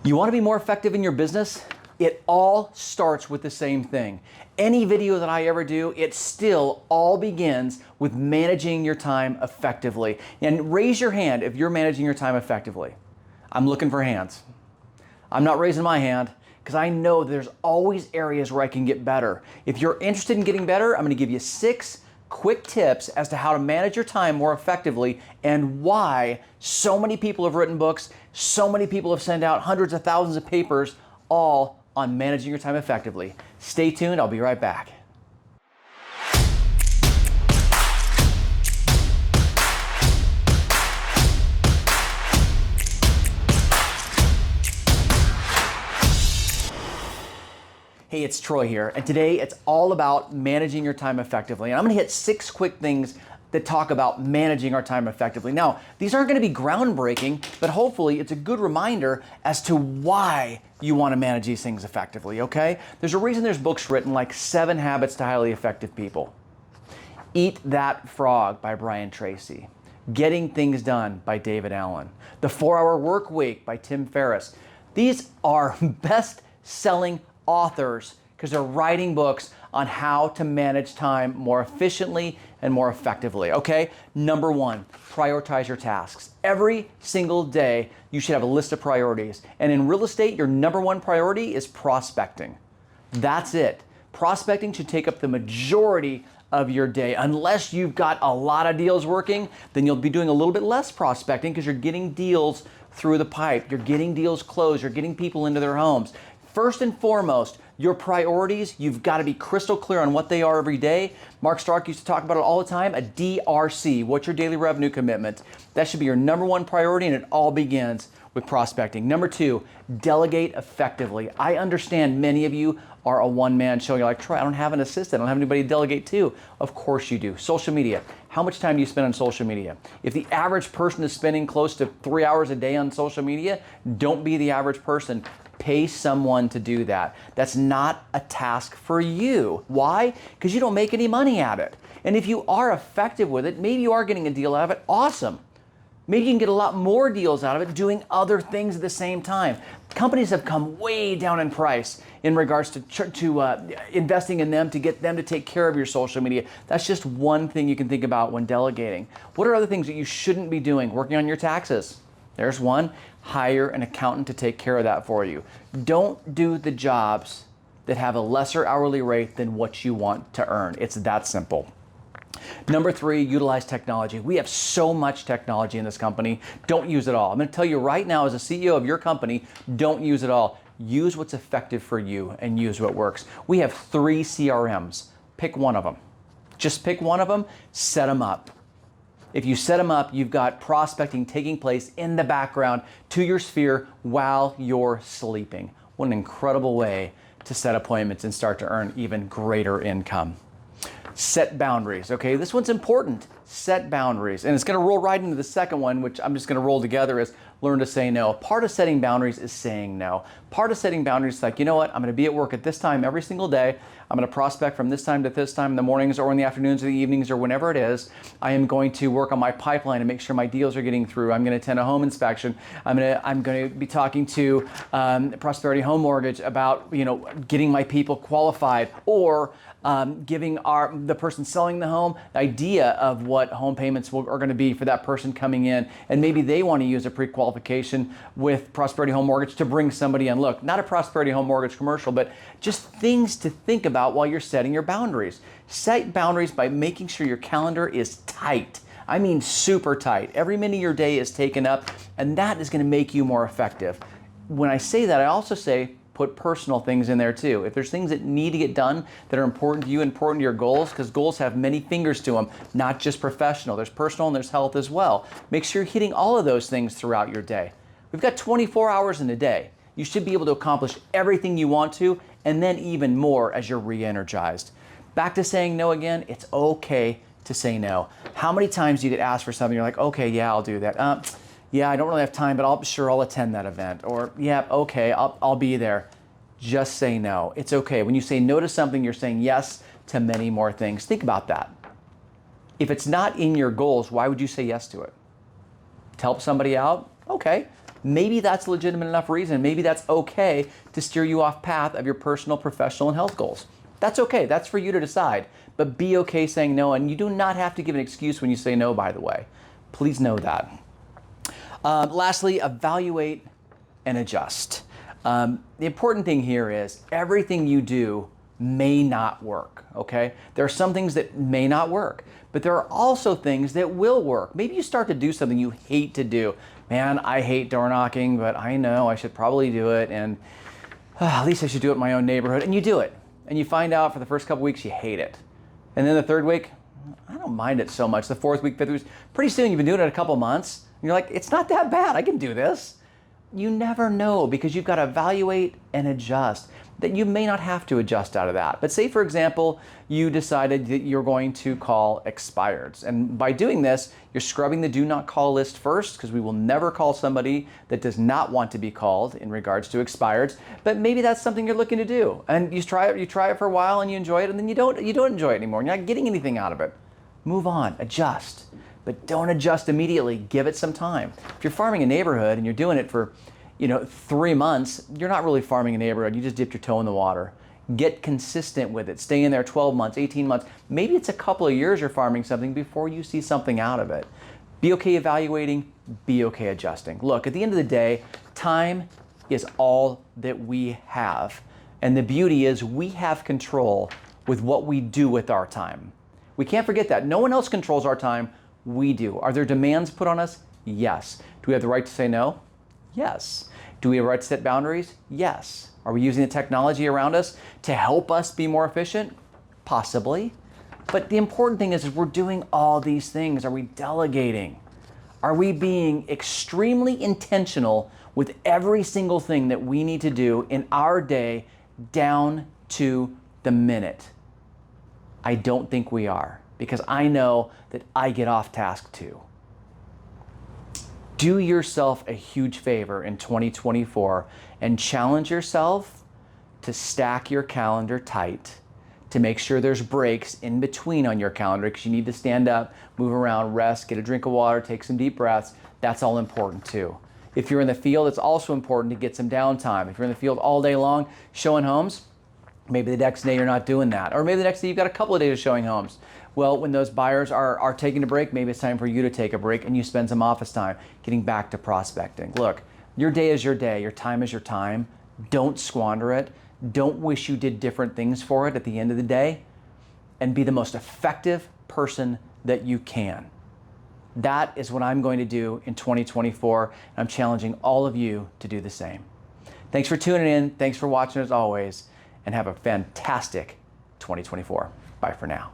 You want to be more effective in your business? It all starts with the same thing. Any video that I ever do, it still all begins with managing your time effectively. And raise your hand if you're managing your time effectively. I'm looking for hands. I'm not raising my hand because I know there's always areas where I can get better. If you're interested in getting better, I'm going to give you 6 quick tips as to how to manage your time more effectively and why so many people have written books, so many people have sent out hundreds of thousands of papers, all on managing your time effectively. Stay tuned, I'll be right back. Hey, it's Troy here, and today it's all about managing your time effectively. And I'm gonna hit 6 quick things that talk about managing our time effectively. Now, these aren't gonna be groundbreaking, but hopefully it's a good reminder as to why you wanna manage these things effectively, okay? There's a reason there's books written like 7 Habits to Highly Effective People. Eat That Frog by Brian Tracy. Getting Things Done by David Allen. The 4-Hour Work Week by Tim Ferriss. These are best-selling authors because they're writing books on how to manage time more efficiently and more effectively, okay? Number 1, prioritize your tasks. Every single day, you should have a list of priorities. And in real estate, your number 1 priority is prospecting. That's it. Prospecting should take up the majority of your day. Unless you've got a lot of deals working, then you'll be doing a little bit less prospecting because you're getting deals through the pipe. You're getting deals closed. You're getting people into their homes. First and foremost, your priorities, you've got to be crystal clear on what they are every day. Mark Stark used to talk about it all the time, a DRC. What's your daily revenue commitment? That should be your number 1 priority, and it all begins with prospecting. Number 2, delegate effectively. I understand many of you are a one-man show. You're like, Troy, I don't have an assistant. I don't have anybody to delegate to. Of course you do. Social media. How much time do you spend on social media? If the average person is spending close to 3 hours a day on social media, don't be the average person. Pay someone to do that. That's not a task for you. Why? Because you don't make any money at it. And if you are effective with it, maybe you are getting a deal out of it, awesome. Maybe you can get a lot more deals out of it doing other things at the same time. Companies have come way down in price in regards to investing in them to get them to take care of your social media. That's just one thing you can think about when delegating. What are other things that you shouldn't be doing? Working on your taxes. There's one. Hire an accountant to take care of that for you. Don't do the jobs that have a lesser hourly rate than what you want to earn. It's that simple. Number 3, utilize technology. We have so much technology in this company. Don't use it all. I'm going to tell you right now, as a CEO of your company, don't use it all. Use what's effective for you and use what works. We have 3 CRMs. Pick one of them. Just pick one of them, set them up. If you set them up, you've got prospecting taking place in the background to your sphere while you're sleeping. What an incredible way to set appointments and start to earn even greater income. Set boundaries, okay? This one's important. Set boundaries. And it's gonna roll right into the second one, which I'm just gonna roll together, is learn to say no. Part of setting boundaries is saying no. Part of setting boundaries is like, you know what? I'm gonna be at work at this time every single day. I'm gonna prospect from this time to this time in the mornings or in the afternoons or the evenings or whenever it is. I am going to work on my pipeline and make sure my deals are getting through. I'm gonna attend a home inspection. I'm gonna be talking to Prosperity Home Mortgage about, getting my people qualified, or giving the person selling the home the idea of what home payments are going to be for that person coming in, and maybe they want to use a pre-qualification with Prosperity Home Mortgage to bring somebody in. Look, not a Prosperity Home Mortgage commercial, but just things to think about while you're setting your boundaries. Set boundaries by making sure your calendar is tight. I mean super tight. Every minute of your day is taken up, and that is going to make you more effective. When I say that, I also say put personal things in there too. If there's things that need to get done that are important to you, important to your goals, because goals have many fingers to them, not just professional. There's personal and there's health as well. Make sure you're hitting all of those things throughout your day. We've got 24 hours in a day. You should be able to accomplish everything you want to, and then even more as you're re-energized. Back to saying no again, it's okay to say no. How many times do you get asked for something, you're like, okay, yeah, I'll do that. Yeah, I don't really have time, but I'll attend that event. Or, yeah, okay, I'll be there. Just say no. It's okay. When you say no to something, you're saying yes to many more things. Think about that. If it's not in your goals, why would you say yes to it? To help somebody out? Okay. maybe that's a legitimate enough reason. Maybe that's okay to steer you off path of your personal, professional, and health goals. That's okay. That's for you to decide. But be okay saying no, and you do not have to give an excuse when you say no, by the way. Please know that. Lastly, evaluate and adjust. The important thing here is everything you do may not work, okay? There are some things that may not work, but there are also things that will work. Maybe you start to do something you hate to do. Man, I hate door knocking, but I know I should probably do it, and at least I should do it in my own neighborhood. And you do it, and you find out for the first couple weeks you hate it. And then the third week, I don't mind it so much. The fourth week, fifth week, pretty soon you've been doing it a couple months, and you're like, it's not that bad, I can do this. You never know, because you've got to evaluate and adjust. That you may not have to adjust out of that. But say, for example, you decided that you're going to call expireds. And by doing this, you're scrubbing the do not call list first, because we will never call somebody that does not want to be called in regards to expireds. But maybe that's something you're looking to do. And you try it for a while and you enjoy it, and then you don't enjoy it anymore. You're not getting anything out of it. Move on, adjust. But don't adjust immediately. Give it some time. If you're farming a neighborhood and you're doing it for 3 months, you're not really farming a neighborhood. You just dipped your toe in the water. Get consistent with it. Stay in there 12 months, 18 months. Maybe it's a couple of years you're farming something before you see something out of it. Be okay evaluating, be okay adjusting. Look, at the end of the day, time is all that we have. And the beauty is we have control with what we do with our time. We can't forget that. No one else controls our time. We do. Are there demands put on us? Yes. Do we have the right to say no? Yes. Do we have a right to set boundaries? Yes. Are we using the technology around us to help us be more efficient? Possibly. But the important thing is we're doing all these things. Are we delegating? Are we being extremely intentional with every single thing that we need to do in our day down to the minute? I don't think we are, because I know that I get off task too. Do yourself a huge favor in 2024 and challenge yourself to stack your calendar tight, to make sure there's breaks in between on your calendar, because you need to stand up, move around, rest, get a drink of water, take some deep breaths. That's all important too. If you're in the field, it's also important to get some downtime. If you're in the field all day long showing homes, maybe the next day you're not doing that. Or maybe the next day you've got a couple of days of showing homes. Well, when those buyers are taking a break, maybe it's time for you to take a break and you spend some office time getting back to prospecting. Look, your day is your day. Your time is your time. Don't squander it. Don't wish you did different things for it at the end of the day, and be the most effective person that you can. That is what I'm going to do in 2024. And I'm challenging all of you to do the same. Thanks for tuning in. Thanks for watching as always, and have a fantastic 2024. Bye for now.